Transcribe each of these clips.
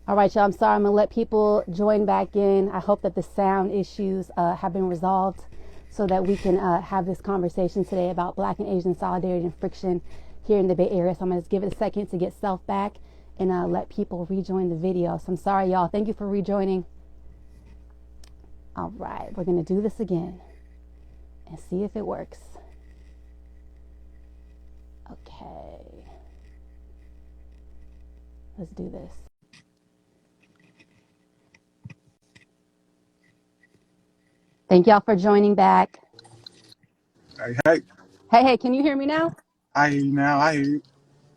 All right, y'all. I'm sorry. I'm going to let people join back in. I hope that the sound issues have been resolved so that we can have this conversation today about Black and Asian solidarity and friction here in the Bay Area. So I'm going to just give it a second to get self back and let people rejoin the video. So I'm sorry, y'all. Thank you for rejoining. All right. We're going to do this again and see if it works. Okay. Let's do this. Thank y'all for joining back. Hey, Hey, can you hear me now? I hear you now. I hear you.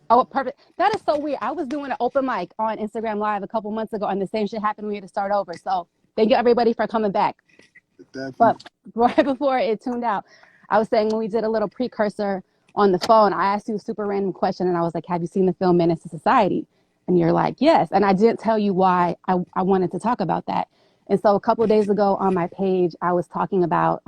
Oh, perfect. That is so weird. I was doing an open mic on Instagram Live a couple months ago, and the same shit happened. We had to start over. So thank you, everybody, for coming back. Definitely. But right before it tuned out, I was saying when we did a little precursor on the phone, I asked you a super random question, and I was like, have you seen the film Menace to Society? And you're like, yes. And I didn't tell you why I wanted to talk about that. And so a couple of days ago on my page, I was talking about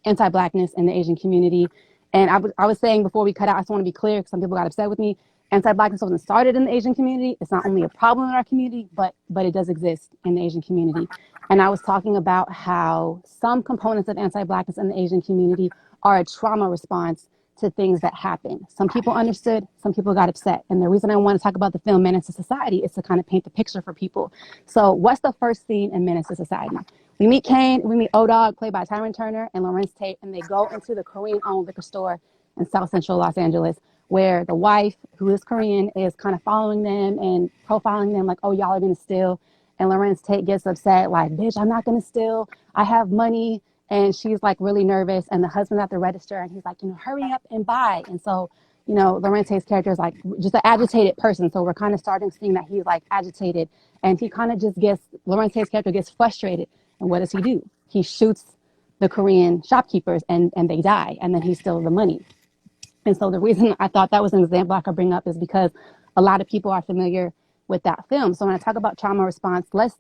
anti-Blackness in the Asian community. And I was saying before we cut out, I just want to be clear because some people got upset with me. Anti-Blackness wasn't started in the Asian community. It's not only a problem in our community, but it does exist in the Asian community. And I was talking about how some components of anti-Blackness in the Asian community are a trauma response to things that happen. Some people understood, some people got upset. And the reason I want to talk about the film Menace to Society is to kind of paint the picture for people. So what's the first scene in Menace to Society? We meet Kane, we meet O-Dog, played by Tyron Turner and Lawrence Tate, and they go into the Korean-owned liquor store in South Central Los Angeles, where the wife, who is Korean, is kind of following them and profiling them like, oh, y'all are going to steal. And Lawrence Tate gets upset, like, bitch, I'm not going to steal. I have money. And she's like really nervous. And the husband's at the register and he's like, hurry up and buy. And so, Lawrence Tate's character is like just an agitated person. So we're kind of starting seeing that he's like agitated. And he kind of Lawrence Tate's character gets frustrated. And what does he do? He shoots the Korean shopkeepers and they die. And then he steals the money. And so the reason I thought that was an example I could bring up is because a lot of people are familiar with that film. So when I talk about trauma response, let's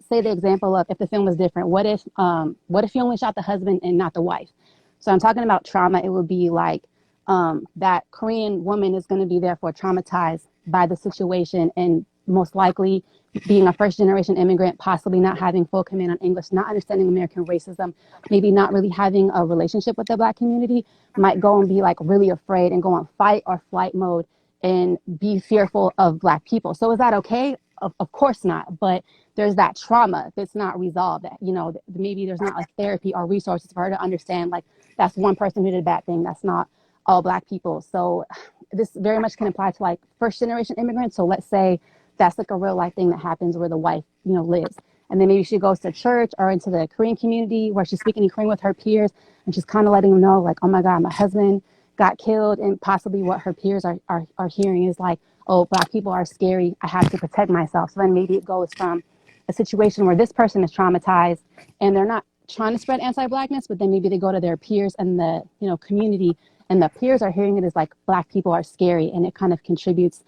say the example of if the film was different. What if you only shot the husband and not the wife? So I'm talking about trauma. It would be like that Korean woman is going to be therefore traumatized by the situation and most likely being a first generation immigrant, possibly not having full command on English, not understanding American racism, maybe not really having a relationship with the Black community, might go and be like really afraid and go on fight or flight mode and be fearful of Black people. So is that okay? Of course not. But there's that trauma that's not resolved, that, maybe there's not like therapy or resources for her to understand, like, that's one person who did a bad thing. That's not all Black people. So this very much can apply to like first generation immigrants. So let's say that's like a real life thing that happens where the wife, lives. And then maybe she goes to church or into the Korean community where she's speaking in Korean with her peers. And she's kind of letting them know, like, oh my God, my husband got killed. And possibly what her peers are hearing is like, oh, Black people are scary. I have to protect myself. So then maybe it goes from a situation where this person is traumatized and they're not trying to spread anti-Blackness, but then maybe they go to their peers and the, community, and the peers are hearing it as like Black people are scary, and it kind of contributes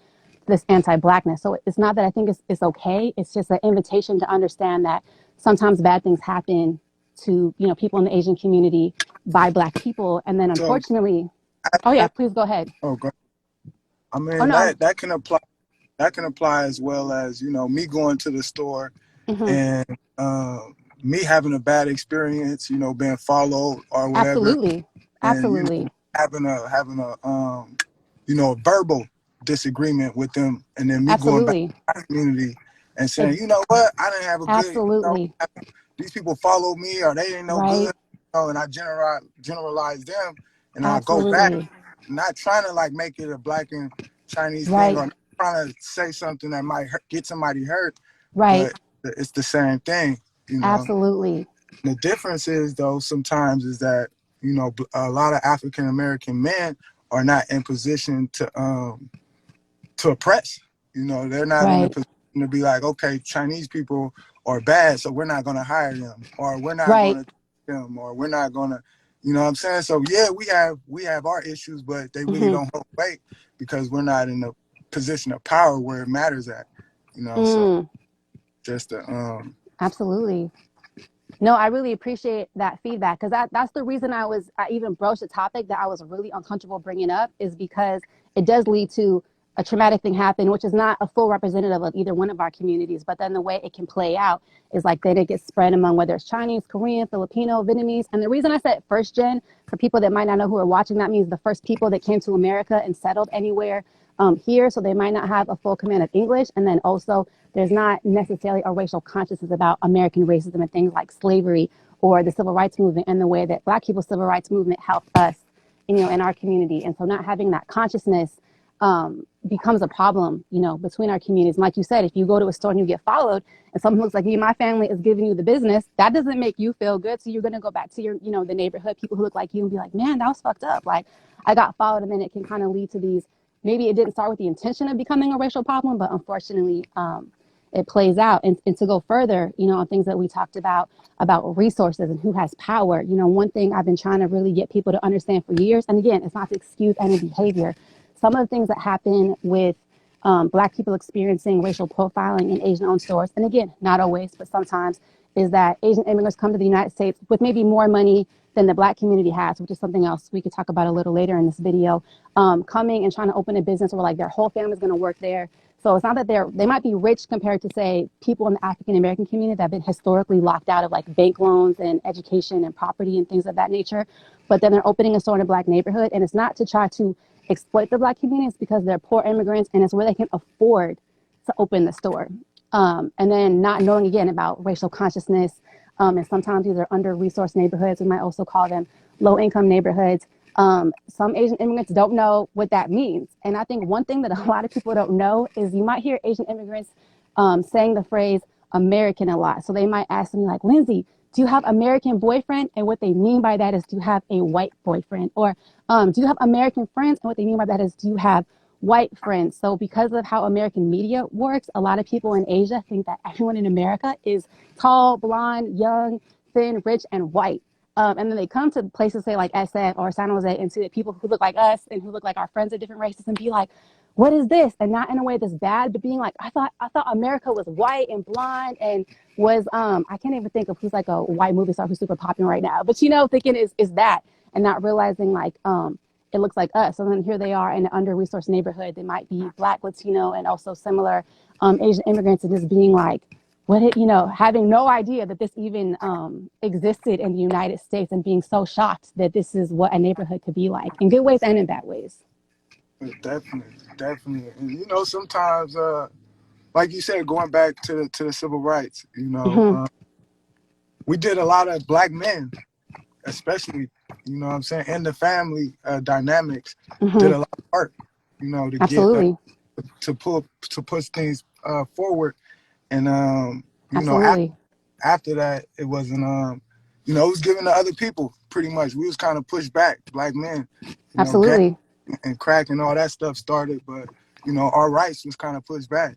this anti-Blackness. So it's not that I think it's okay. It's just an invitation to understand that sometimes bad things happen to, people in the Asian community by Black people. And then So, unfortunately, oh yeah, please go ahead. oh, God. I Oh mean no. that can apply. That can apply as well as me going to the store Mm-hmm. and me having a bad experience, being followed or whatever, Absolutely. and Absolutely. having a verbal disagreement with them, and then me going back Absolutely. to my community and saying, Ex- you know what, I didn't have a good, absolutely. these people follow me or they ain't no good, Right. and I generalize them, and I go back, Absolutely. not trying to like make it a Black and Chinese thing, Right. or not trying to say something that might get somebody hurt, Right. but it's the same thing. Absolutely. The difference is, though, sometimes is that a lot of African American men are not in position to oppress. They're not in a Right. position to be like, okay, Chinese people are bad, so we're not going to hire them, or we're not going Right. to them, or we're not going to, what I'm saying? So yeah, we have our issues, but they really Mm-hmm. don't hold weight because we're not in a position of power where it matters at. So Mm. just Absolutely. No, I really appreciate that feedback because that's the reason I even broached a topic that I was really uncomfortable bringing up, is because it does lead to a traumatic thing happened, which is not a full representative of either one of our communities, but then the way it can play out is like then it gets spread among whether it's Chinese, Korean, Filipino, Vietnamese. And the reason I said first gen, for people that might not know who are watching, that means the first people that came to America and settled anywhere here. So they might not have a full command of English. And then also there's not necessarily a racial consciousness about American racism and things like slavery or the civil rights movement and the way that Black people's civil rights movement helped us, in our community. And so not having that consciousness becomes a problem, between our communities. And like you said, if you go to a store and you get followed and someone looks like you, my family is giving you the business, that doesn't make you feel good. So you're going to go back to your, the neighborhood, people who look like you and be like, man, that was fucked up. Like I got followed. And then it can kind of lead to these, maybe it didn't start with the intention of becoming a racial problem, but unfortunately, it plays out. And to go further, on things that we talked about resources and who has power, one thing I've been trying to really get people to understand for years, and again, it's not to excuse any behavior. Some of the things that happen with Black people experiencing racial profiling in Asian-owned stores, and again, not always, but sometimes, is that Asian immigrants come to the United States with maybe more money than the Black community has, which is something else we could talk about a little later in this video, coming and trying to open a business where like their whole family is going to work there. So it's not that they might be rich compared to, say, people in the African American community that have been historically locked out of like bank loans and education and property and things of that nature. But then they're opening a store in a Black neighborhood. And it's not to try to exploit the Black community. It's because they're poor immigrants and it's where they can afford to open the store. And then not knowing, again, about racial consciousness. And sometimes these are under-resourced neighborhoods. We might also call them low-income neighborhoods. Some Asian immigrants don't know what that means. And I think one thing that a lot of people don't know is you might hear Asian immigrants saying the phrase American a lot. So they might ask me like, Lindsay, do you have American boyfriend? And what they mean by that is, do you have a white boyfriend? Or do you have American friends? And what they mean by that is, do you have white friends? So because of how American media works, a lot of people in Asia think that everyone in America is tall, blonde, young, thin, rich, and white. And then they come to places, say like SF or San Jose, and see that people who look like us and who look like our friends of different races, and be like, "What is this?" And not in a way that's bad, but being like, "I thought America was white and blonde and was I can't even think of who's like a white movie star who's super popular right now." But thinking is that, and not realizing like it looks like us. So then here they are in an under-resourced neighborhood. They might be Black, Latino, and also similar Asian immigrants, and just being like, having no idea that this even existed in the United States, and being so shocked that this is what a neighborhood could be like, in good ways and in bad ways. Definitely. And sometimes, like you said, going back to the civil rights, Mm-hmm. we did a lot of Black men, especially, what I'm saying, in the family dynamics, did Mm-hmm. a lot of work, to get Absolutely. to push things forward. And Absolutely. after that, it wasn't it was given to other people pretty much. We was kind of pushed back, Black men, gang Absolutely. and crack and all that stuff started, but our rights was kind of pushed back.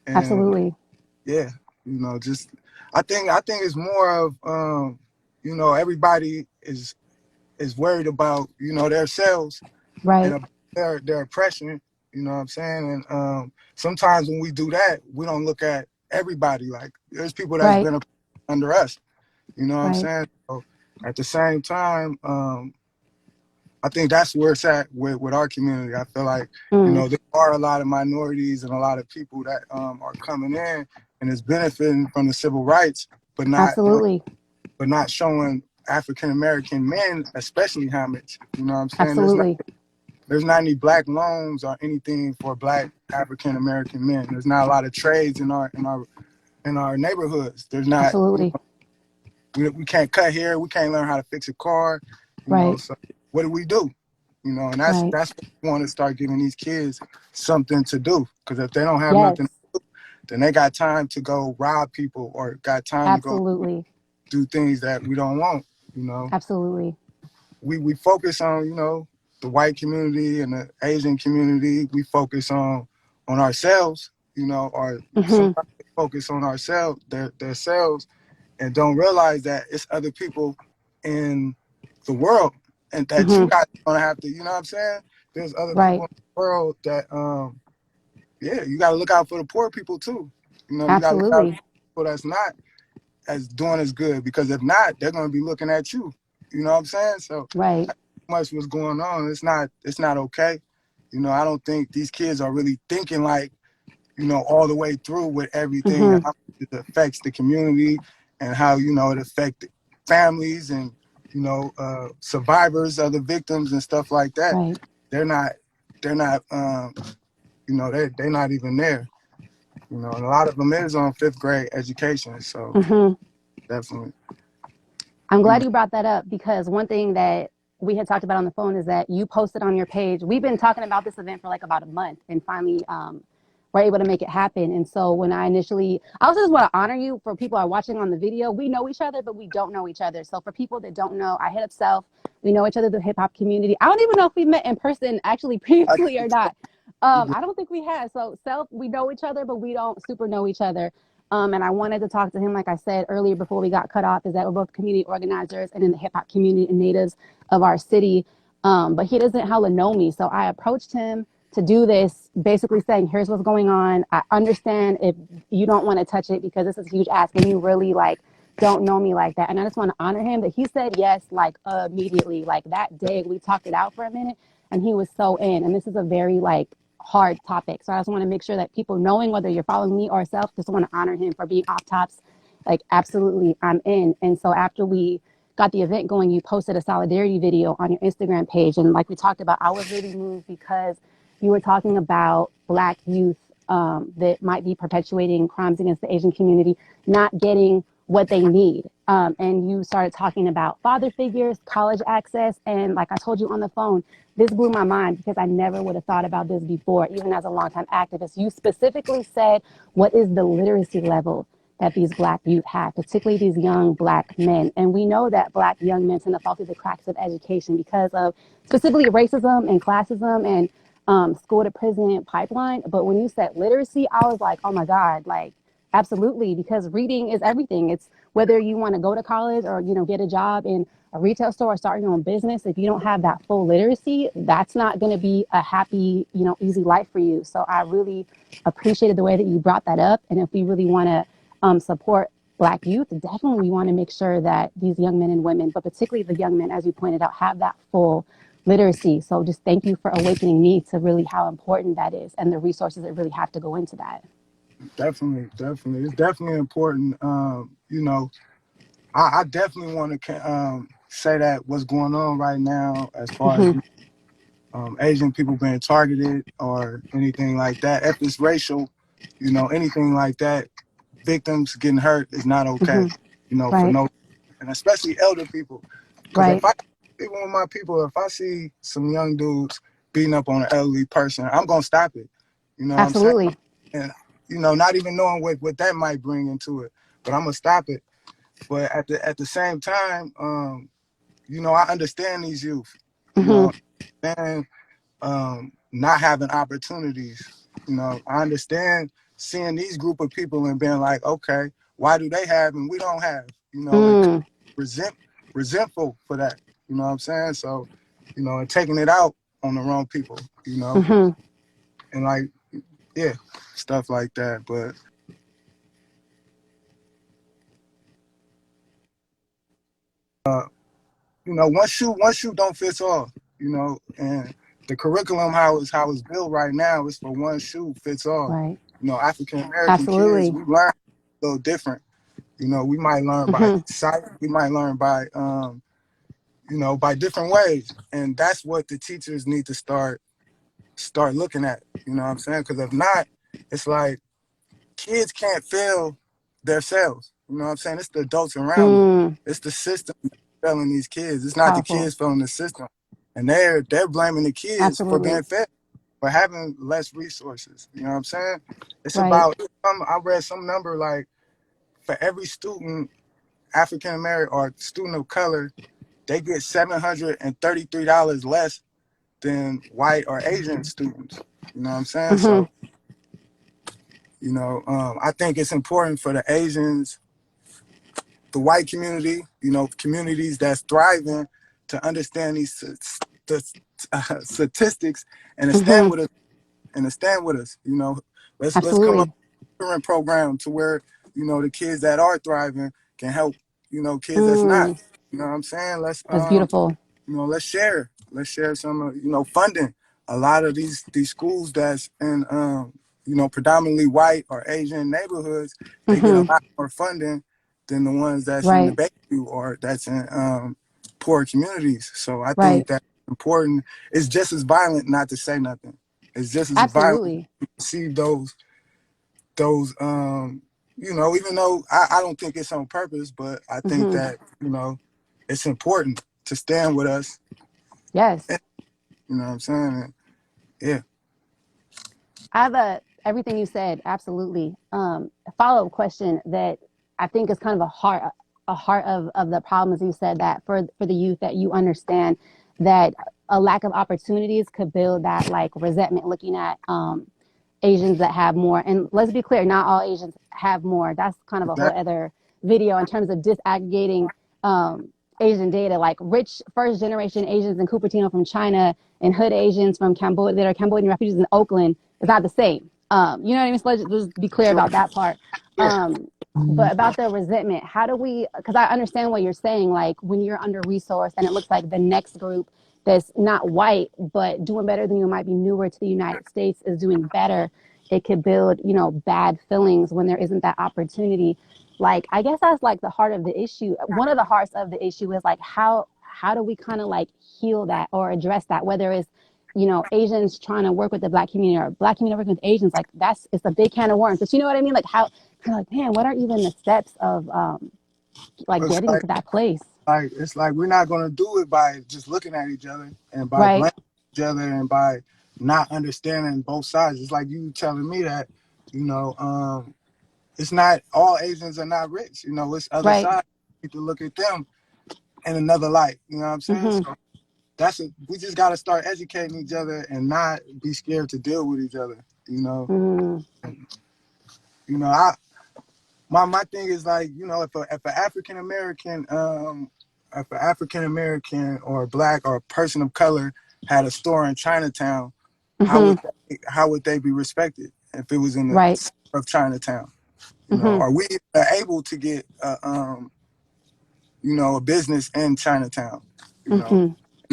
And Absolutely. yeah, just I think it's more of everybody is worried about themselves Right. and their oppression. You know what I'm saying? And sometimes when we do that, we don't look at everybody. Like there's people that's Right. been under us. You know what I'm Right. saying? So at the same time, I think that's where it's at with our community. I feel like Mm. there are a lot of minorities and a lot of people that are coming in and is benefiting from the civil rights, but Absolutely. not showing African American men, especially homage. You know what I'm saying? Absolutely. There's not any Black loans or anything for Black African American men. There's not a lot of trades in our neighborhoods. There's not. Absolutely. We can't cut hair. We can't learn how to fix a car. Right. So what do? And that's Right. what we want to start giving these kids something to do. Because if they don't have Yes. nothing to do, then they got time to go rob people or got time to go Absolutely. do things that we don't want. Absolutely. We focus on the white community and the Asian community. We focus on ourselves, or Mm-hmm. sometimes they focus on ourselves, their selves, and don't realize that it's other people in the world and that you Mm-hmm. guys gonna have to, you know what I'm saying? There's other Right. people in the world that you gotta look out for the poor people too. You gotta look out Absolutely. for people that's not as doing as good, because if not, they're gonna be looking at you. You know what I'm saying? So Right. that's much what's going on. It's not okay. You know, I don't think these kids are really thinking like, you know, all the way through with everything and Mm-hmm. how it affects the community and how, you know, it affects families and, you know, survivors of the victims and stuff like that. Right. They're not, they're not, you know, they're not even there. You know, and a lot of them is on fifth grade education. So Mm-hmm. definitely, I'm you glad know, you brought that up because one thing that we had talked about on the phone is that you posted on your page. We've been talking about this event for like about a month and finally we're able to make it happen. And so when I also just want to honor you for people who are watching on the video. We know each other, but we don't know each other. So for people that don't know, I hit up Self. We know each other through the hip hop community. I don't even know if we met in person actually I, previously or not. you good. I don't think we had. So Self, we know each other, but we don't super know each other. And I wanted to talk to him, like I said earlier before we got cut off, is that we're both community organizers and in the hip hop community and natives of our city. But he doesn't hella know me. So I approached him to do this, basically saying, here's what's going on. I understand if you don't want to touch it because this is a huge ask and you really like don't know me like that. And I just want to honor him that he said yes, like immediately. Like that day, we talked it out for a minute and he was so in. And this is a very like hard topic. So I just want to make sure that people knowing whether you're following me or self, just want to honor him for being off tops. Like absolutely, I'm in. And so after we got the event going, you posted a solidarity video on your Instagram page. And like we talked about, I was really moved because you were talking about Black youth that might be perpetuating crimes against the Asian community, not getting what they need. And you started talking about father figures, college access. And like I told you on the phone, this blew my mind because I never would have thought about this before, even as a longtime activist. You specifically said, what is the literacy level that these Black youth have, particularly these young Black men? And we know that Black young men tend to fall through the cracks of education because of specifically racism and classism and school to prison pipeline. But when you said literacy, I was like, oh my God, like absolutely, because reading is everything. It's whether you want to go to college or, you know, get a job in a retail store or start your own business. If you don't have that full literacy, that's not going to be a happy, you know, easy life for you. So I really appreciated the way that you brought that up. And if we really want to support Black youth, definitely we want to make sure that these young men and women, but particularly the young men, as you pointed out, have that full literacy. So just thank you for awakening me to really how important that is and the resources that really have to go into that. Definitely, definitely, it's definitely important. You know, I definitely want to say that what's going on right now as far as Mm-hmm, Asian people being targeted or anything like that, if it's racial, you know, anything like that, victims getting hurt is not okay, mm-hmm. you know, for Right, no, and especially elder people. Because right. if I, even with my people, if I see some young dudes beating up on an elderly person, I'm going to stop it. You know what I'm saying? Absolutely. And, you know, not even knowing what that might bring into it, but I'm going to stop it. But at the same time, you know, I understand these youth, you Mm-hmm, know, and not having opportunities. You know, I understand seeing these group of people and being like, okay, why do they have and we don't have? You know, and mm, resent resentful for that. You know what I'm saying? So, you know, and taking it out on the wrong people. You know, mm-hmm, and like, yeah, stuff like that. But you know, one shoe don't fit all. You know, and the curriculum how it's built right now is for one shoe fits all. right. You know, African American kids, Absolutely. we learn a little different. You know, we might learn by Mm-hmm, sight, we might learn by you know, by different ways. And that's what the teachers need to start looking at. You know what I'm saying? Because if not, it's like kids can't feel themselves. You know what I'm saying? It's the adults around them. mm, It's the system failing these kids. It's not the powerful. kids failing the system. And they're blaming the kids for being Absolutely. fed, for having less resources. You know what I'm saying? It's Right. about I read some number like for every student, African American or student of color, they get $733 less than white or Asian students. You know what I'm saying? Mm-hmm, So, you know, I think it's important for the Asians, the white community, you know, communities that's thriving to understand these statistics and to stand mm-hmm. with us and to stand with us. You know, let's come up Absolutely. with a current program to where, you know, the kids that are thriving can help, you know, kids that's not. Mm, You know what I'm saying? Let's that's beautiful. you know, let's share some, you know, funding. a lot of these schools that's in predominantly white or Asian neighborhoods, they get a Mm-hmm. lot more funding than the ones that's in the Right. Bayview or that's in poor communities. So I think Right. that's important. It's just as violent not to say nothing. It's just as violent Absolutely. to receive those even though I don't think it's on purpose, but I think Mm-hmm. that it's important to stand with us. Yes. You know what I'm saying? And yeah. I have everything you said, absolutely. A follow-up question that I think is kind of a heart of the problems you said, that for the youth, that you understand that a lack of opportunities could build that like resentment, looking at Asians that have more. And let's be clear, not all Asians have more. That's kind of a whole Exactly. other video in terms of disaggregating Asian data, like rich first generation Asians in Cupertino from China and hood Asians from Cambodia that are Cambodian refugees in Oakland is not the same. You know what I mean? So let's just be clear Sure. about that part. Yeah. Um, but about the resentment, how do we, because I understand what you're saying, like when you're under resourced and it looks like the next group that's not white, but doing better than you, might be newer to the United States, is doing better, it could build, bad feelings when there isn't that opportunity. Like, I guess that's like the heart of the issue. One of the hearts of the issue is like, how do we kind of like heal that or address that, whether it's, Asians trying to work with the black community or black community working with Asians, like it's a big can of worms. But you know what I mean? Like how kind of like, man, what are even the steps of like It's getting like to that place? we're not gonna do it by just looking at each other and by Right, blaming each other and by not understanding both sides. It's like you telling me that, you know, it's not all Asians are not rich. It's other right. sides. You can look at them in another light. You know what I'm saying? Mm-hmm. So we just gotta start educating each other and not be scared to deal with each other. Mm-hmm. And, I my thing is like, if an African American or black or a person of color had a store in Chinatown, Mm-hmm. how would they be respected if it was in the Right. center of Chinatown? Mm-hmm. Are we able to get a business in Chinatown? Mm-hmm.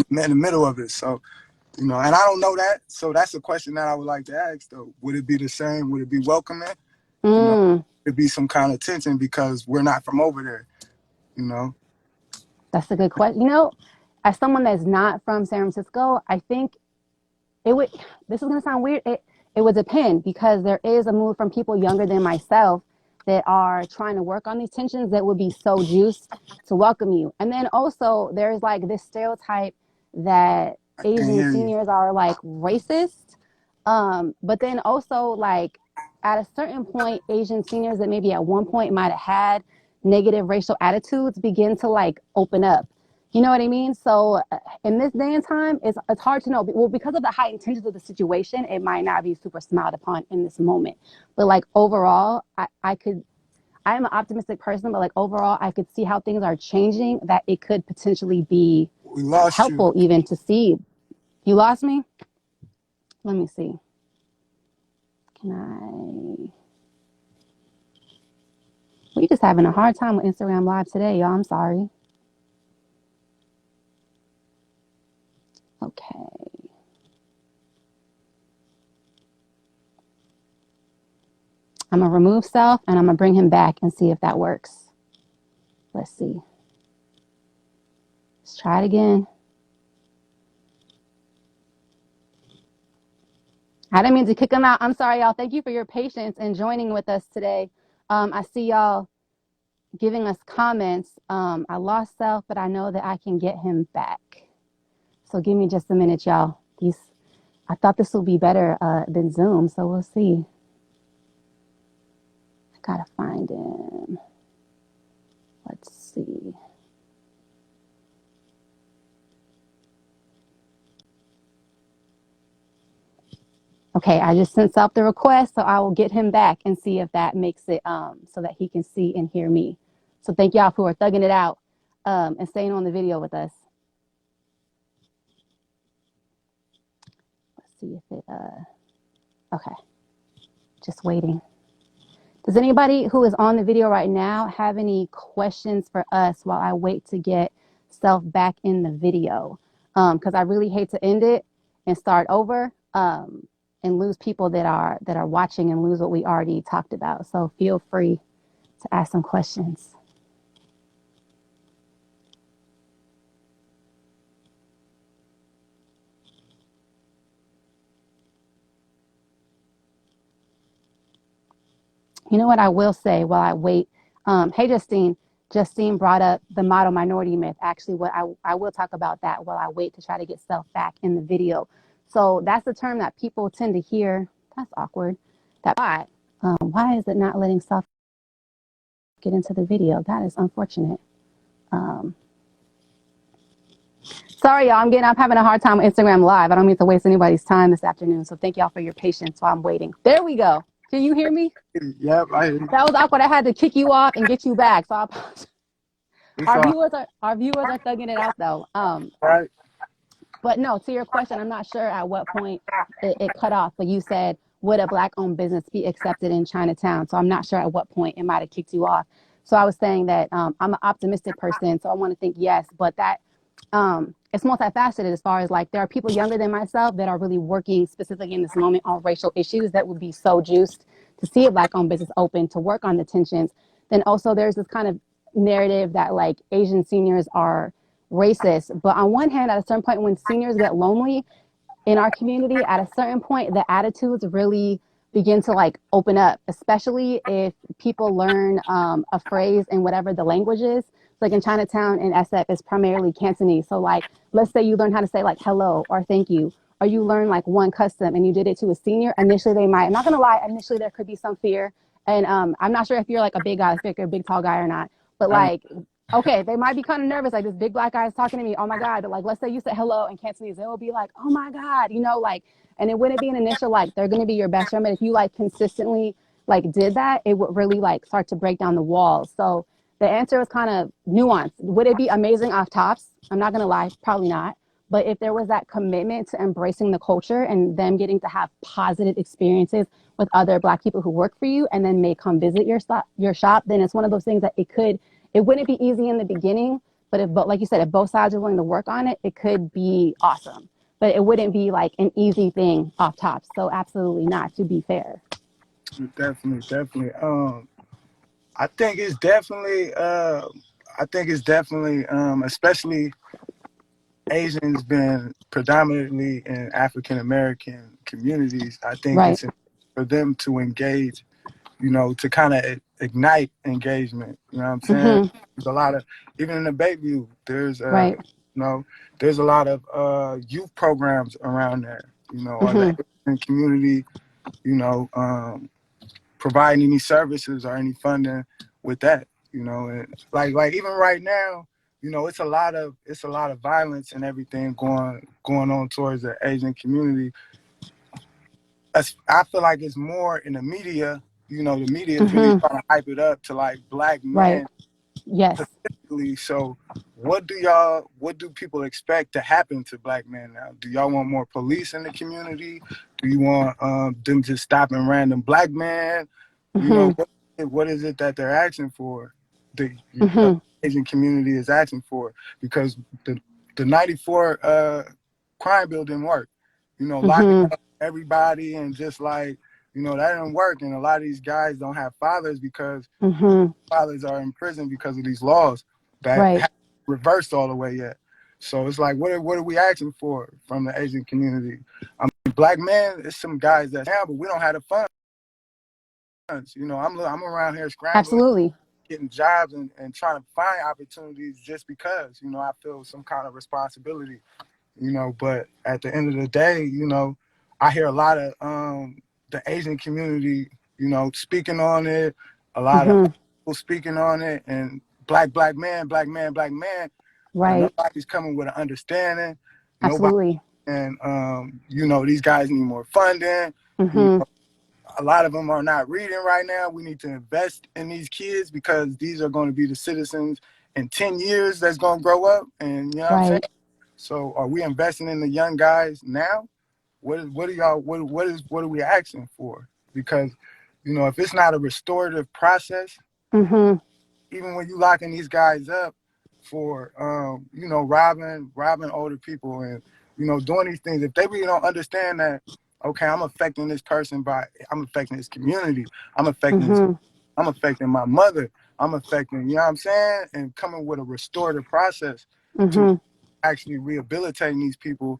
In the middle of it. So and I don't know that. So that's a question that I would like to ask though. Would it be the same? Would it be welcoming? You know, Mm. it'd be some kind of tension because we're not from over there. You know, That's a good question. As someone that's not from San Francisco, I think it would, this is going to sound weird. It would depend, because there is a move from people younger than myself that are trying to work on these tensions that would be so juiced to welcome you. And then also there's like this stereotype that I can't Asian hear you. seniors are like racist. But then also like at a certain point, Asian seniors that maybe at one point might have had negative racial attitudes begin to like open up. You know what I mean? So in this day and time, it's hard to know. Well, because of the heightened tensions of the situation, it might not be super smiled upon in this moment. But like overall, I am an optimistic person, but like overall, I could see how things are changing, that it could potentially be We lost you. helpful even to see. You lost me? Let me see. Can I? We just having a hard time with Instagram Live today, y'all. I'm sorry. Okay. I'm going to remove self and I'm going to bring him back and see if that works. Let's see. Let's try it again. I didn't mean to kick him out. I'm sorry, y'all. Thank you for your patience and joining with us today. I see y'all giving us comments. I lost self, but I know that I can get him back. So give me just a minute, y'all. I thought this would be better than Zoom, so we'll see. I gotta find him. Let's see. Okay, I just sent Self the request, so I will get him back and see if that makes it so that he can see and hear me. So thank y'all who are thugging it out and staying on the video with us. Let's see if it okay. Just waiting. Does anybody who is on the video right now have any questions for us while I wait to get Self back in the video? Because I really hate to end it and start over, and lose people that are watching and lose what we already talked about. So feel free to ask some questions. You know what I will say while I wait? Hey, Justine. Justine brought up the model minority myth. Actually, I will talk about that while I wait to try to get self back in the video. So that's the term that people tend to hear. That's awkward. That why is it not letting self get into the video? That is unfortunate. Um, Sorry, y'all. I'm having a hard time with Instagram Live. I don't mean to waste anybody's time this afternoon. So thank y'all for your patience while I'm waiting. There we go. Can you hear me? Yep, That was awkward. I had to kick you off and get you back. So it's all our viewers are thugging it out though. right. But no, to your question, I'm not sure at what point it cut off. But you said, would a black-owned business be accepted in Chinatown? So I'm not sure at what point it might have kicked you off. So I was saying that I'm an optimistic person, so I want to think yes, but that it's multifaceted as far as like there are people younger than myself that are really working specifically in this moment on racial issues that would be so juiced to see a black-owned business open to work on the tensions. Then also there's this kind of narrative that like Asian seniors are racist. But on one hand, at a certain point, when seniors get lonely in our community, at a certain point, the attitudes really begin to like open up, especially if people learn a phrase in whatever the language is. Like in Chinatown and SF, it's primarily Cantonese. So like, let's say you learn how to say like hello or thank you, or you learn like one custom and you did it to a senior. Initially, they might. I'm not gonna lie. Initially, there could be some fear, and I'm not sure if you're like a big guy, if you're a big tall guy or not. But I'm like, okay, they might be kind of nervous. Like this big black guy is talking to me. Oh my god! But like, let's say you said hello in Cantonese, they will be like, oh my god, like, and it wouldn't be an initial like they're gonna be your best friend. But if you like consistently like did that, it would really like start to break down the walls. So the answer is kind of nuanced. Would it be amazing off tops? I'm not gonna lie, probably not. But if there was that commitment to embracing the culture and them getting to have positive experiences with other black people who work for you and then may come visit your shop, then it's one of those things that it wouldn't be easy in the beginning, but like you said, if both sides are willing to work on it, it could be awesome. But it wouldn't be like an easy thing off top. So absolutely not, to be fair. definitely. I think it's definitely. Especially Asians being predominantly in African American communities. I think Right. it's for them to engage, to kind of ignite engagement. You know what I'm saying? Mm-hmm. There's a lot of, even in the Bayview, Right. there's a lot of youth programs around there. Or the Mm-hmm. Asian community, you know, um, providing any services or any funding with that. And like even right now, it's a lot of violence and everything going on towards the Asian community. I feel like it's more in the media. The media is really Mm-hmm. trying to hype it up to like black Right. men Yes. specifically. So what do people expect to happen to black men now? Do y'all want more police in the community? Do you want them just stopping random black men? Mm-hmm. What is it that they're asking for? The Mm-hmm. Asian community is asking for, because the 94 crime bill didn't work. Locking Mm-hmm. up everybody and just like, that didn't work. And a lot of these guys don't have fathers because Mm-hmm. fathers are in prison because of these laws that Right. haven't reversed all the way yet. So it's like, what are we asking for from the Asian community? I mean, black men, it's some guys that's down, but we don't have the funds. I'm around here scrambling, Absolutely. getting jobs and trying to find opportunities just because, I feel some kind of responsibility. But at the end of the day, I hear a lot of the Asian community, speaking on it, a lot of Mm-hmm. people speaking on it, and black man, black man, black man. Right. Nobody's coming with an understanding. Nobody, Absolutely. and these guys need more funding. You Mm-hmm. know, a lot of them are not reading right now. We need to invest in these kids because these are going to be the citizens in 10 years that's going to grow up. And you know what I'm saying? Right. So are we investing in the young guys now? What are we asking for? Because, if it's not a restorative process, Mm-hmm. even when you locking these guys up for robbing older people and doing these things, if they really don't understand that, okay, I'm affecting this person I'm affecting this community, I'm affecting this, Mm-hmm. I'm affecting my mother, I'm affecting, you know what I'm saying? And coming with a restorative process to Mm-hmm. actually rehabilitating these people,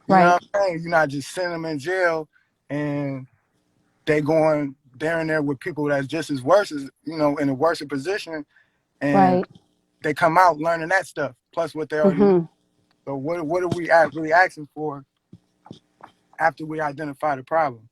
you know Right. what I'm saying? You're not just sending them in jail and they going there and there with people that's just as worse as, in a worse position, and Right. they come out learning that stuff, plus what they already know. Mm-hmm. So what are we really asking for after we identify the problem?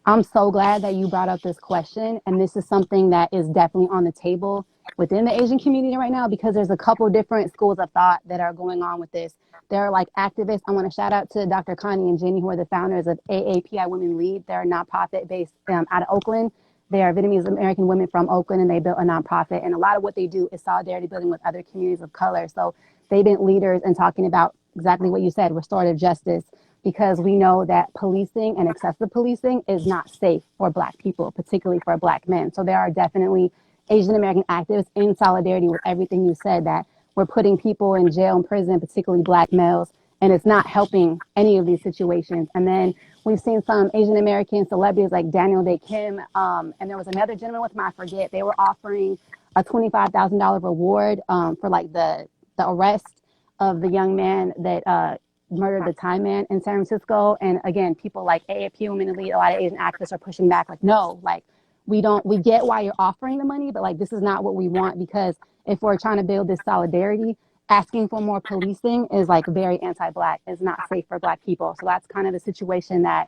I'm so glad that you brought up this question. And this is something that is definitely on the table within the Asian community right now because there's a couple different schools of thought that are going on with this. There are like activists. I want to shout out to Dr. Connie and Jenny, who are the founders of AAPI Women Lead. They're a nonprofit based out of Oakland. They are Vietnamese American women from Oakland, and they built a nonprofit. And a lot of what they do is solidarity building with other communities of color. So they've been leaders in talking about exactly what you said, restorative justice, because we know that policing and excessive policing is not safe for Black people, particularly for Black men. So there are definitely Asian American activists in solidarity with everything you said, that we're putting people in jail and prison, particularly Black males, and it's not helping any of these situations. And then we've seen some Asian American celebrities like Daniel Day Kim, and there was another gentleman with him, I forget. They were offering a $25,000 reward for like the arrest of the young man that murdered the Thai man in San Francisco. And again, people like AAP Women Elite, a lot of Asian activists are pushing back, like, no, like we get why you're offering the money, but like this is not what we want, because if we're trying to build this solidarity, asking for more policing is like very anti-Black. It's not safe for Black people. So that's kind of the situation that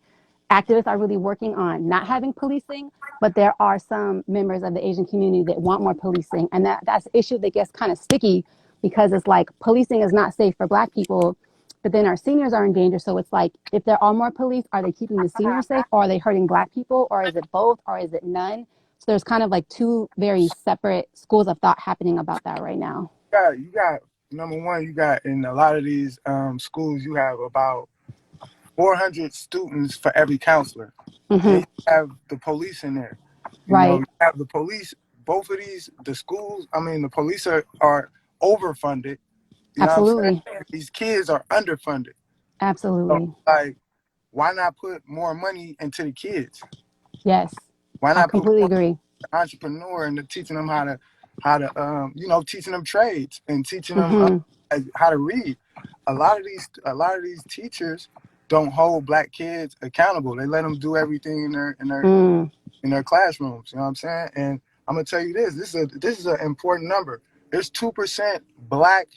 activists are really working on, not having policing, but there are some members of the Asian community that want more policing. And that's an issue that gets kind of sticky because it's like policing is not safe for Black people, but then our seniors are in danger. So it's like, if there are more police, are they keeping the seniors safe, or are they hurting Black people, or is it both, or is it none? So there's kind of like two very separate schools of thought happening about that right now. You got number one, you got in a lot of these schools, you have about 400 students for every counselor. Then Mm-hmm. you have the police in there. Right. You have the police. Both of the schools, I mean, the police are overfunded. You know what I'm Absolutely. saying? These kids are underfunded. So, Absolutely. like, why not put more money into the kids? Yes. Why I not put completely more agree. entrepreneur and teaching them teaching them trades and teaching them Mm-hmm. how to read. A lot of these teachers don't hold Black kids accountable. They let them do everything Mm. in their classrooms. You know what I'm saying? And I'm gonna tell you this. This is an important number. There's 2% Black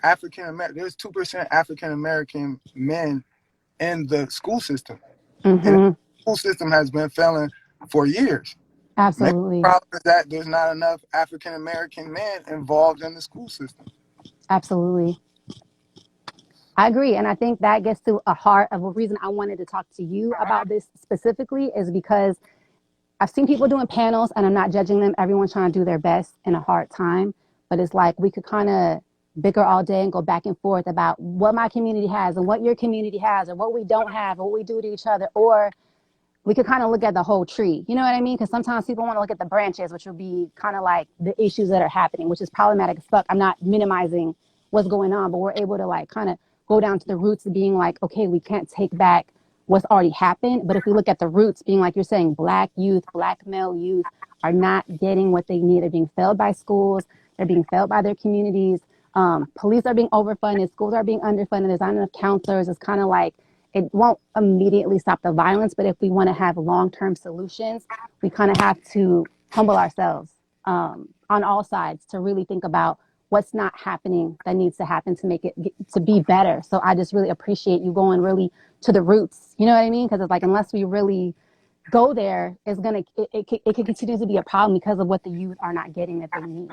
African American. There's 2% African American men in the school system, and the Mm-hmm. school system has been failing for years. Maybe the Absolutely. problem is that there's not enough African American men involved in the school system. Absolutely. I agree. And I think that gets to a heart of a reason I wanted to talk to you about this specifically, is because I've seen people doing panels, and I'm not judging them. Everyone's trying to do their best in a hard time. But it's like we could kind of bicker all day and go back and forth about what my community has and what your community has, or what we don't have, or what we do to each other. Or we could kind of look at the whole tree. You know what I mean? Because sometimes people want to look at the branches, which would be kind of like the issues that are happening, which is problematic as fuck. I'm not minimizing what's going on, but we're able to like kind of go down to the roots of being like, okay, we can't take back what's already happened. But if we look at the roots, being like you're saying, Black youth, Black male youth are not getting what they need. They're being failed by schools. They're being failed by their communities. Police are being overfunded. Schools are being underfunded. There's not enough counselors. It's kind of like it won't immediately stop the violence, but if we want to have long-term solutions, we kind of have to humble ourselves on all sides to really think about what's not happening that needs to happen to make it to be better. So I just really appreciate you going really to the roots. You know what I mean? Because it's like, unless we really go there, it can continue to be a problem because of what the youth are not getting that they need.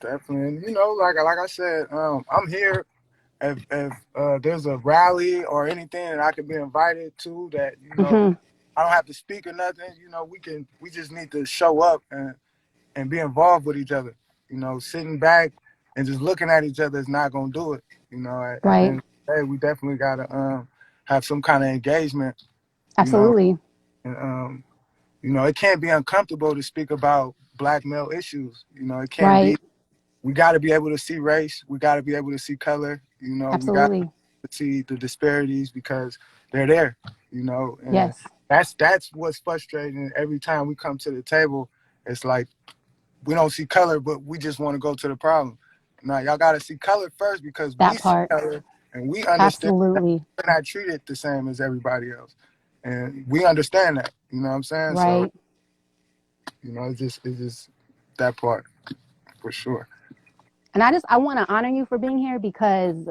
Definitely, and like I said, I'm here. If there's a rally or anything that I could be invited to, that Mm-hmm. I don't have to speak or nothing. We just need to show up and be involved with each other. Sitting back and just looking at each other is not gonna do it. At the Right. end of the day, we definitely gotta have some kind of engagement. You know, Absolutely. and it can't be uncomfortable to speak about Black male issues. It can't be. Right. We got to be able to see race. We got to be able to see color. We got Absolutely. to see the disparities because they're there, and Yes, that's what's frustrating. Every time we come to the table, it's like we don't see color, but we just want to go to the problem. Now y'all got to see color first because we that see part. color and we understand that Absolutely. we're not treated the same as everybody else, and we understand that. You know what I'm saying? So Right. it's just that part for sure. And I want to honor you for being here because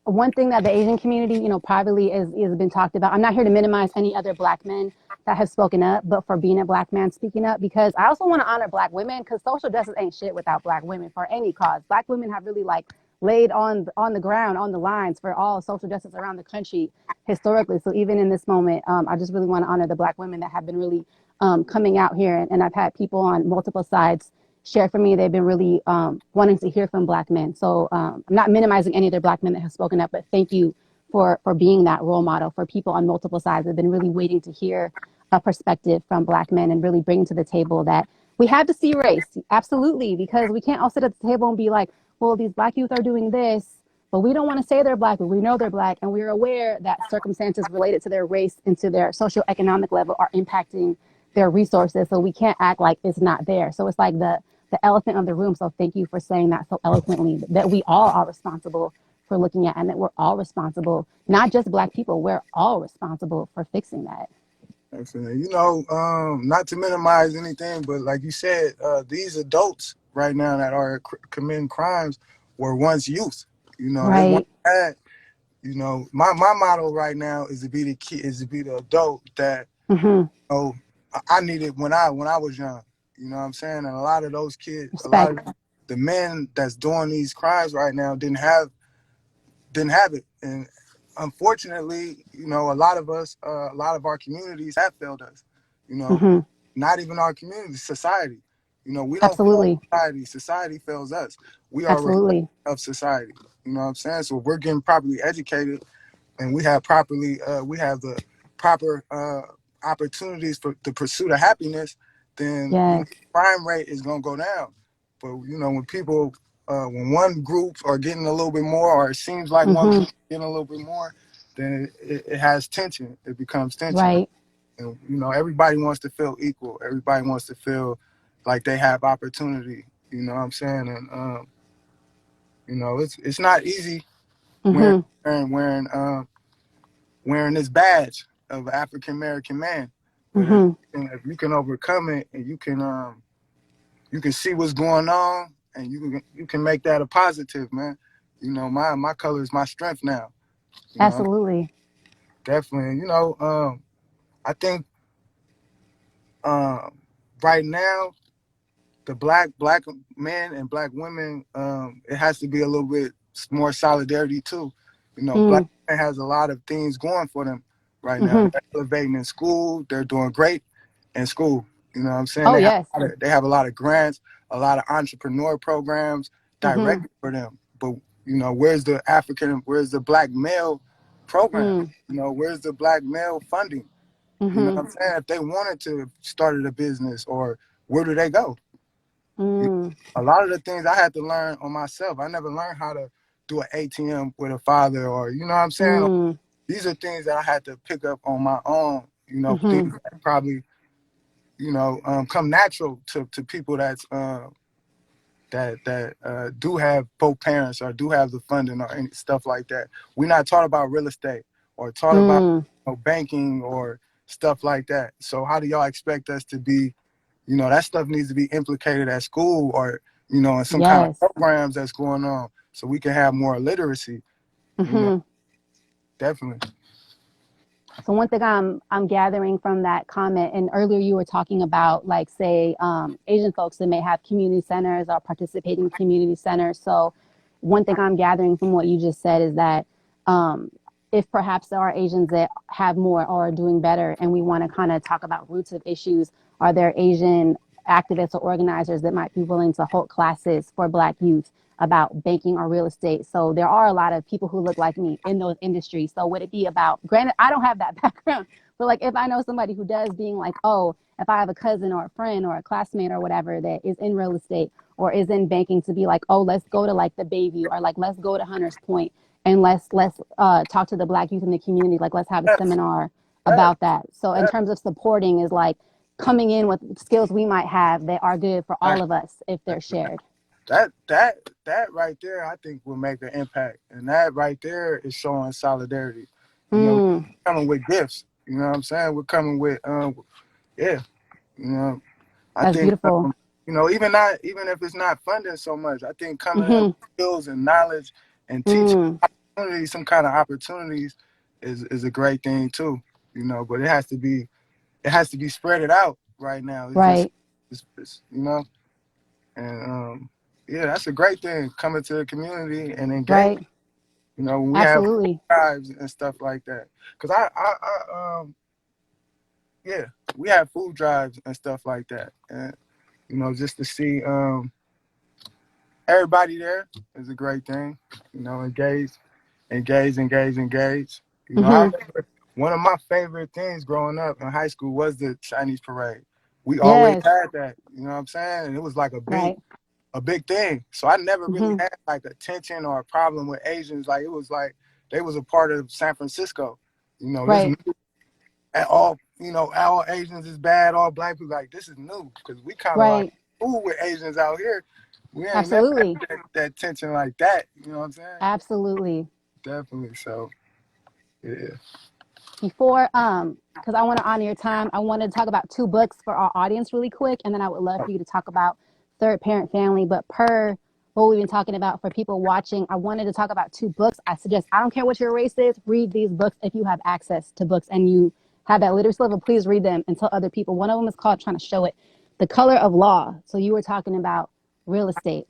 one thing that the Asian community, privately is been talked about. I'm not here to minimize any other Black men that have spoken up, but for being a Black man speaking up, because I also want to honor Black women because social justice ain't shit without Black women for any cause. Black women have really like laid on the ground, on the lines for all social justice around the country historically. So even in this moment, I just really want to honor the Black women that have been really coming out here. And I've had people on multiple sides share for me. They've been really wanting to hear from Black men. So I'm not minimizing any of the Black men that have spoken up, but thank you for being that role model for people on multiple sides. They've been really waiting to hear a perspective from Black men and really bring to the table that we have to see race. Absolutely, because we can't all sit at the table and be like, well, these Black youth are doing this, but we don't want to say they're Black, but we know they're Black, and we're aware that circumstances related to their race and to their socioeconomic level are impacting their resources. So we can't act like it's not there. So it's like the elephant of the room. So thank you for saying that so eloquently, that we all are responsible for looking at, and that we're all responsible, not just Black people, we're all responsible for fixing that. Definitely. Not to minimize anything, but like you said, these adults right now that are committing crimes were once youth. They once Right. had. My motto right now is to be the kid, is to be the adult that Mm-hmm. you I needed when I was young. You know what I'm saying? And a lot of those kids, a lot Respect. of the men that's doing these crimes right now didn't have it. And unfortunately, a lot of our communities have failed us. You know, Mm-hmm. not even our community, society. We don't fail Absolutely. society. Society fails us. We are a reflection Absolutely. of society. You know what I'm saying? So if we're getting properly educated and we have the proper opportunities for the pursuit of happiness, then Yes. crime rate is gonna go down. But when people, when one group are getting a little bit more, or it seems like one Mm-hmm. group is getting a little bit more, then it has tension. It becomes tension, Right. and everybody wants to feel equal. Everybody wants to feel like they have opportunity. You know what I'm saying? And it's not easy wearing Mm-hmm. wearing this badge of African American man. But if Mm-hmm. you can overcome it and you can see what's going on and you can make that a positive, man. My color is my strength now. You know, Absolutely. definitely. I think um, right now the black men and black women, it has to be a little bit more solidarity too. Black Mm. men has a lot of things going for them right now. Mm-hmm. They're elevating in school. They're doing great in school. You know what I'm saying? Oh They have yes. they have a lot of grants, a lot of entrepreneur programs Mm-hmm. directed for them. But where's the black male program? Mm. Where's the black male funding? You know Mm-hmm. what I'm saying? If they wanted to start a business, or where do they go? Mm. A lot of the things I had to learn on myself. I never learned how to do an ATM with a father, or you know what I'm saying? Mm. These are things that I had to pick up on my own. Mm-hmm. Things that probably come natural to people that do have both parents or do have the funding or any stuff like that. We're not taught about real estate or taught about Mm. banking or stuff like that. So how do y'all expect us to be? That stuff needs to be implicated at school, or in some kind of Yes. programs that's going on, so we can have more literacy. You know, Mm-hmm. definitely. So one thing I'm gathering from that comment, and earlier you were talking about like say Asian folks that may have community centers or participate in community centers. So one thing I'm gathering from what you just said is that if perhaps there are Asians that have more or are doing better, and we want to kind of talk about roots of issues, are there Asian activists or organizers that might be willing to hold classes for Black youth about banking or real estate? So there are a lot of people who look like me in those industries. So would it be about, granted, I don't have that background, but like if I know somebody who does, being like, oh, if I have a cousin or a friend or a classmate or whatever that is in real estate or is in banking, to be like, oh, let's go to like the Bayview, or like let's go to Hunters Point and let's talk to the Black youth in the community. Like, let's have a Yes, seminar yes, about that. So in yes. terms of supporting is like coming in with skills we might have that are good for all Right. of us if they're shared. That right there, I think will make an impact, and that right there is showing solidarity. You know, Mm, we're coming with gifts. You know what I'm saying? We're coming with, yeah. You know, I that's think, beautiful. even if it's not funding so much, I think coming in with Mm-hmm. skills and knowledge and teaching Mm, opportunities, some kind of opportunities, is a great thing too. You know, but it has to be spread it out right now. It's just, right, you know. And yeah, that's a great thing coming to the community and engage. right. You know, when we have Absolutely. drives and stuff like that. Cause yeah, we have food drives and stuff like that. And just to see everybody there is a great thing. Engage, engage, engage, engage. I Mm-hmm. remember one of my favorite things growing up in high school was the Chinese parade. We always Yes. had that. You know what I'm saying? And it was like Right. a big thing. So I never really Mm-hmm. had like a tension or a problem with Asians. Like it was like they was a part of San Francisco. This Right. new and all Asians is bad, all black people like this is new because we kind of like Right. cool with Asians out here. We ain't never Absolutely. had that tension like that. You know what I'm saying? Absolutely. Definitely. So yeah. Before, because I want to honor your time, I want to talk about two books for our audience really quick, and then I would love for you to talk about third parent family. But per what we've been talking about for people watching, I wanted to talk about two books. I suggest, I don't care what your race is, read these books if you have access to books and you have that literacy level. Please read them and tell other people. One of them is called, trying to show it, The Color of Law. So you were talking about real estate.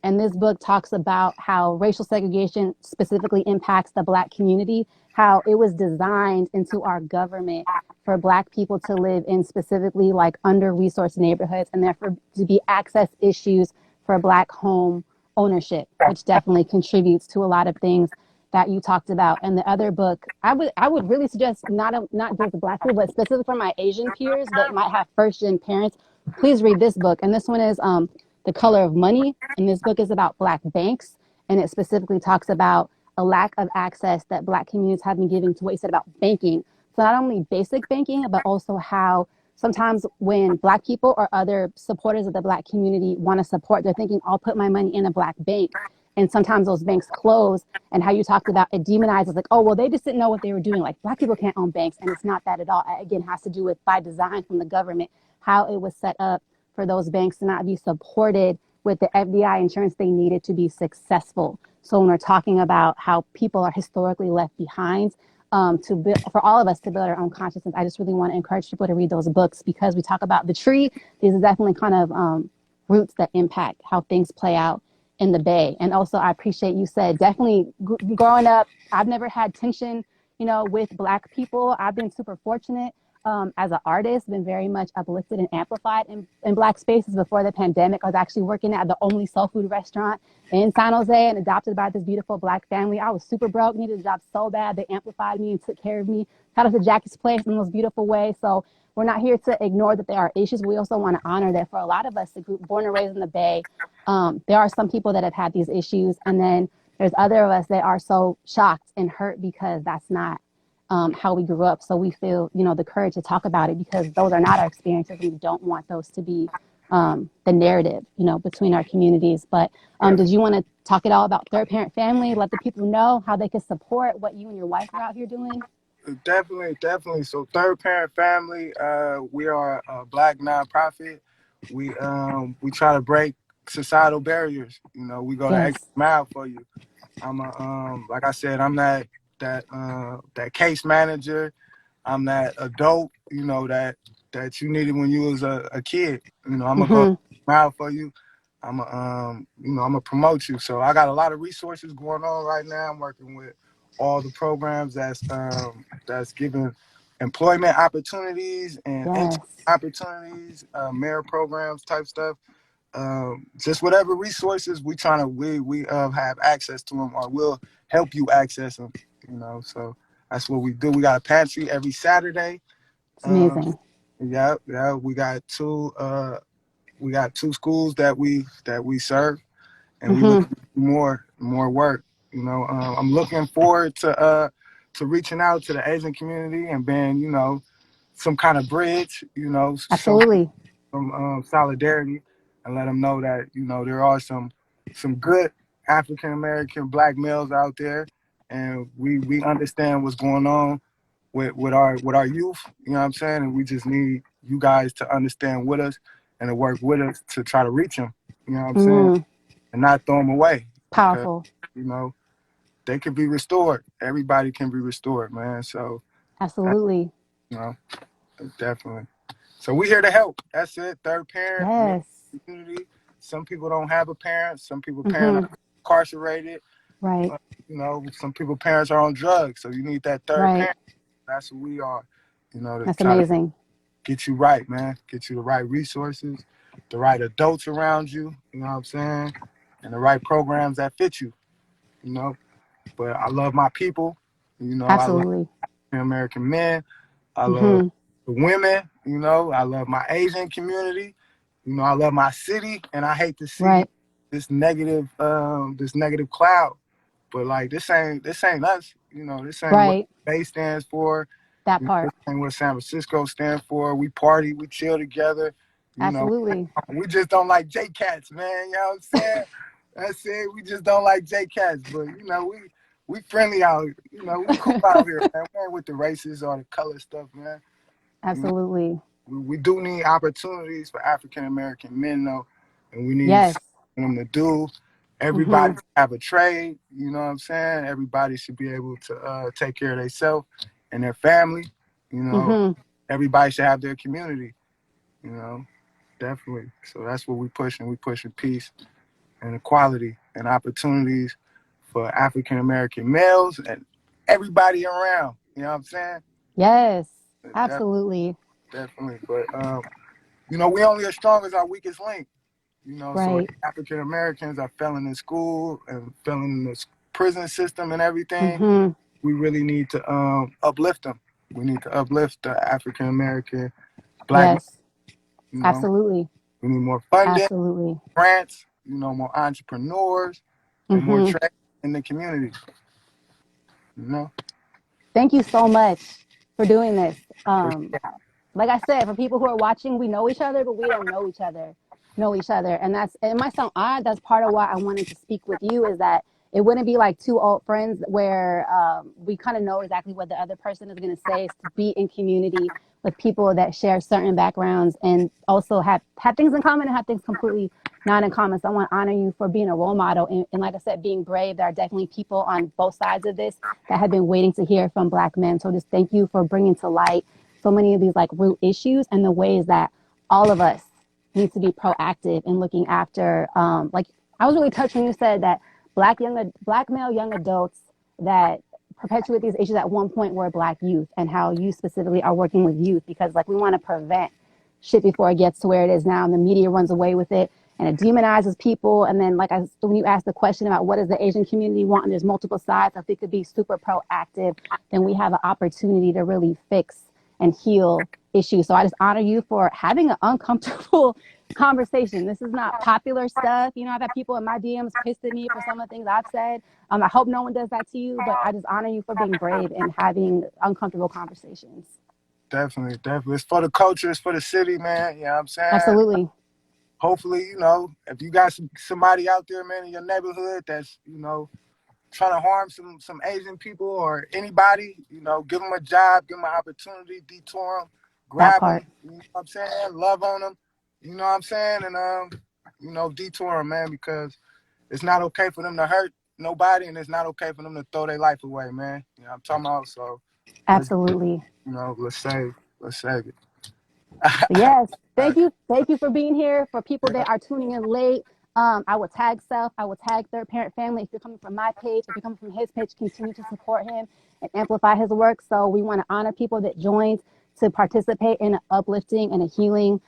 And this book talks about how racial segregation specifically impacts the Black community, how it was designed into our government for Black people to live in specifically like under resourced neighborhoods, and therefore to be access issues for Black home ownership, which definitely contributes to a lot of things that you talked about. And the other book, I would really suggest not just Black people, but specifically for my Asian peers that might have first gen parents, please read this book. And this one is The Color of Money. And this book is about Black banks, and it specifically talks about a lack of access that Black communities have been giving to what you said about banking. So not only basic banking, but also how sometimes when Black people or other supporters of the Black community want to support, they're thinking, I'll put my money in a Black bank. And sometimes those banks close. And how you talked about it demonizes, like, oh, well, they just didn't know what they were doing. Like, Black people can't own banks. And it's not that at all. It, again, has to do with by design from the government, how it was set up for those banks to not be supported with the FDI insurance they needed to be successful. So when we're talking about how people are historically left behind, to build, for all of us to build our own consciousness, I just really want to encourage people to read those books because we talk about the tree. These are definitely kind of roots that impact how things play out in the Bay. And also, I appreciate you said definitely growing up, I've never had tension, with Black people. I've been super fortunate as an artist, been very much uplifted and amplified in Black spaces. Before the pandemic, I was actually working at the only soul food restaurant in San Jose and adopted by this beautiful Black family. I was super broke, needed a job so bad. They amplified me and took care of me, got us to Jackie's Place in the most beautiful way. So we're not here to ignore that there are issues. We also want to honor that for a lot of us, the group born and raised in the Bay, there are some people that have had these issues. And then there's other of us that are so shocked and hurt because that's not how we grew up. So we feel, the courage to talk about it because those are not our experiences. We don't want those to be the narrative, between our communities. But did you want to talk at all about third parent family? Let the people know how they can support what you and your wife are out here doing? Definitely, definitely. So Third Parent Family, we are a Black nonprofit. We try to break societal barriers. We go the extra Yes. mile for you. I'm a like I said, I'm that case manager. I'm that adult, that you needed when you was a kid. I'm gonna go Mm-hmm. mile for you. I'm gonna promote you. So I got a lot of resources going on right now. I'm working with all the programs that's giving employment opportunities and intern Yes. opportunities, mayor programs type stuff. Just whatever resources we have access to them or will help you access them. So that's what we do. We got a pantry every Saturday. It's Um, amazing. yeah, yeah. We got two schools that we serve, and we look Mm-hmm. to do more work. I'm looking forward to reaching out to the Asian community and being, some kind of bridge, Absolutely. some solidarity, and let them know that there are some good African American black males out there, and we understand what's going on with our youth. You know what I'm saying? And we just need you guys to understand with us and to work with us to try to reach them. You know what I'm saying? Mm, And not throw them away because powerful. you know they can be restored. Everybody can be restored, man. So that, Absolutely. you know, definitely. So we here to help. That's it. Third parent, me, Yes. community. Some people don't have a parent. Some people parents Mm-hmm. are incarcerated. Right. Some people parents are on drugs. So you need that third Right. parent. That's what we are. To That's try to amazing. get you right, man. Get you the right resources, the right adults around you. You know what I'm saying? And the right programs that fit you. You know. But I love my people. I love Absolutely. American men. I love Mm-hmm. the women. I love my Asian community. I love my city, and I hate to see Right. this negative cloud. But like this ain't us. This ain't what Right. Bay stands for. That This part. ain't what San Francisco stands for. We party, we chill together. You know, Absolutely. we just don't like J Cats, man. You know what I'm saying? That's it. We just don't like J Cats, but we friendly out. We cool out here, man. We ain't with the races or the color stuff, man. You know, Absolutely. we do need opportunities for African American men, though, and we need Yes. something for them to do. Mm-hmm. Everybody should have a trade. You know what I'm saying? Everybody should be able to take care of themselves and their family. You know, Mm-hmm. everybody should have their community. You know, definitely. So that's what we pushing. We pushing peace and equality and opportunities for African American males and everybody around. You know what I'm saying? Yes. Def- Absolutely. Definitely. But we only as strong as our weakest link. So Right. African Americans are failing in school and failing in the prison system and everything. Mm-hmm. We really need to uplift them. We need to uplift the African American black men. Yes. You know, Absolutely. we need more funding, Absolutely. grants. More entrepreneurs and more Mm-hmm. trade in the community. You know, Thank you so much for doing this. for Like I said, for people who are watching, we know each other, but we don't know each other. And it might sound odd. That's part of why I wanted to speak with you is that it wouldn't be like two old friends where we kind of know exactly what the other person is going to say. Is to be in community with people that share certain backgrounds and also have things in common and have things completely not in common. So I want to honor you for being a role model. And like I said, being brave. There are definitely people on both sides of this that have been waiting to hear from Black men. So just thank you for bringing to light so many of these like root issues and the ways that all of us need to be proactive in looking after. Like I was really touched when you said that black male young adults that perpetuate these issues at one point were Black youth, and how you specifically are working with youth because like we want to prevent shit before it gets to where it is now, and the media runs away with it and it demonizes people. And then, when you ask the question about what does the Asian community want, and there's multiple sides, if we could be super proactive, then we have an opportunity to really fix and heal issues. So I just honor you for having an uncomfortable conversation. This is not popular stuff. I've had people in my DMs pissed at me for some of the things I've said. I hope no one does that to you, but I just honor you for being brave and having uncomfortable conversations. definitely, definitely. It's for the culture. It's for the city, man. You know what I'm saying? Absolutely. Hopefully, if you got somebody out there, man, in your neighborhood that's, trying to harm some Asian people or anybody, give them a job, give them an opportunity, detour them, That grab them, part. you know what I'm saying, love on them, you know what I'm saying, and detour them, man, because it's not okay for them to hurt nobody, and it's not okay for them to throw their life away, man. You know what I'm talking about? So let's, Absolutely. let's save it. Yes. All Thank you. Thank you for being here. For people that are tuning in late, I will tag Self. I will tag Third Parent Family. If you're coming from my page, if you're coming from his page, continue to support him and amplify his work. So we want to honor people that joined to participate in an uplifting and a healing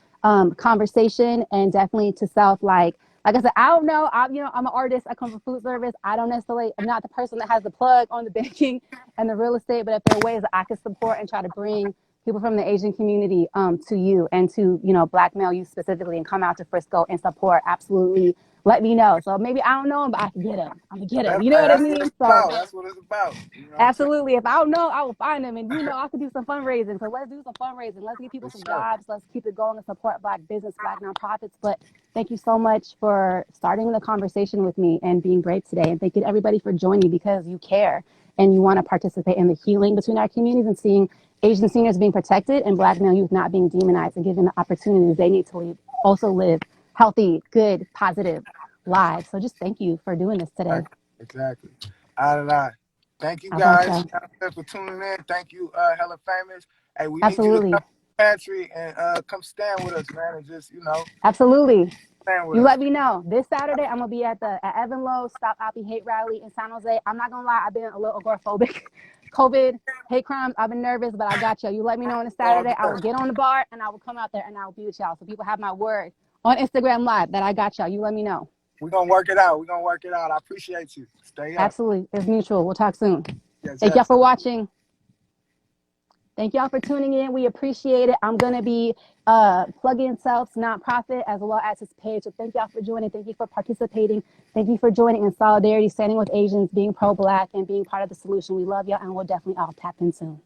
conversation. And definitely to Self, like I said, I don't know. I'm an artist. I come from food service. I'm not the person that has the plug on the banking and the real estate. But if there are ways that I can support and try to bring people from the Asian community to you and to, you know, Black male youth specifically, and come out to Frisco and support, absolutely let me know. So maybe I don't know him, but I can get him. I'm gonna get him. You know what I That's what it's mean? So about. That's what it's about. You know what I'm saying? absolutely. If I don't know, I will find them. And, you know, I could do some fundraising. So let's do some fundraising. Let's give people For some sure. jobs. Let's keep it going and support Black business, Black nonprofits. But thank you so much for starting the conversation with me and being brave today. And thank you to everybody for joining, because you care and you want to participate in the healing between our communities and seeing Asian seniors being protected and Black male youth not being demonized and given the opportunities they need to also live healthy, good, positive lives. So just thank you for doing this today. Exactly. All right. Thank you I got guys you. for tuning in. Thank you, Hella Famous. Hey, we need you to come Absolutely. to the pantry and come stand with us, man, and just, Absolutely. stand with You us. let me know. This Saturday, I'm gonna be at Evan Lowe Stop Oppie Hate Rally in San Jose. I'm not gonna lie, I've been a little agoraphobic. COVID, hate crimes. I've been nervous, but I got you. You let me know on a All Saturday. I will good. get on the bar and I will come out there and I will be with y'all. So people have my word on Instagram Live that I got y'all. You let me know. We're going to work it out. We're going to work it out. I appreciate you. Stay up. Absolutely, it's mutual. We'll talk soon. Yes, Thank y'all yes. for watching. Thank y'all for tuning in. We appreciate it. I'm going to be plugging Self's nonprofit as well as his page. So thank y'all for joining. Thank you for participating. Thank you for joining in solidarity, standing with Asians, being pro-Black, and being part of the solution. We love y'all, and we'll definitely all tap in soon.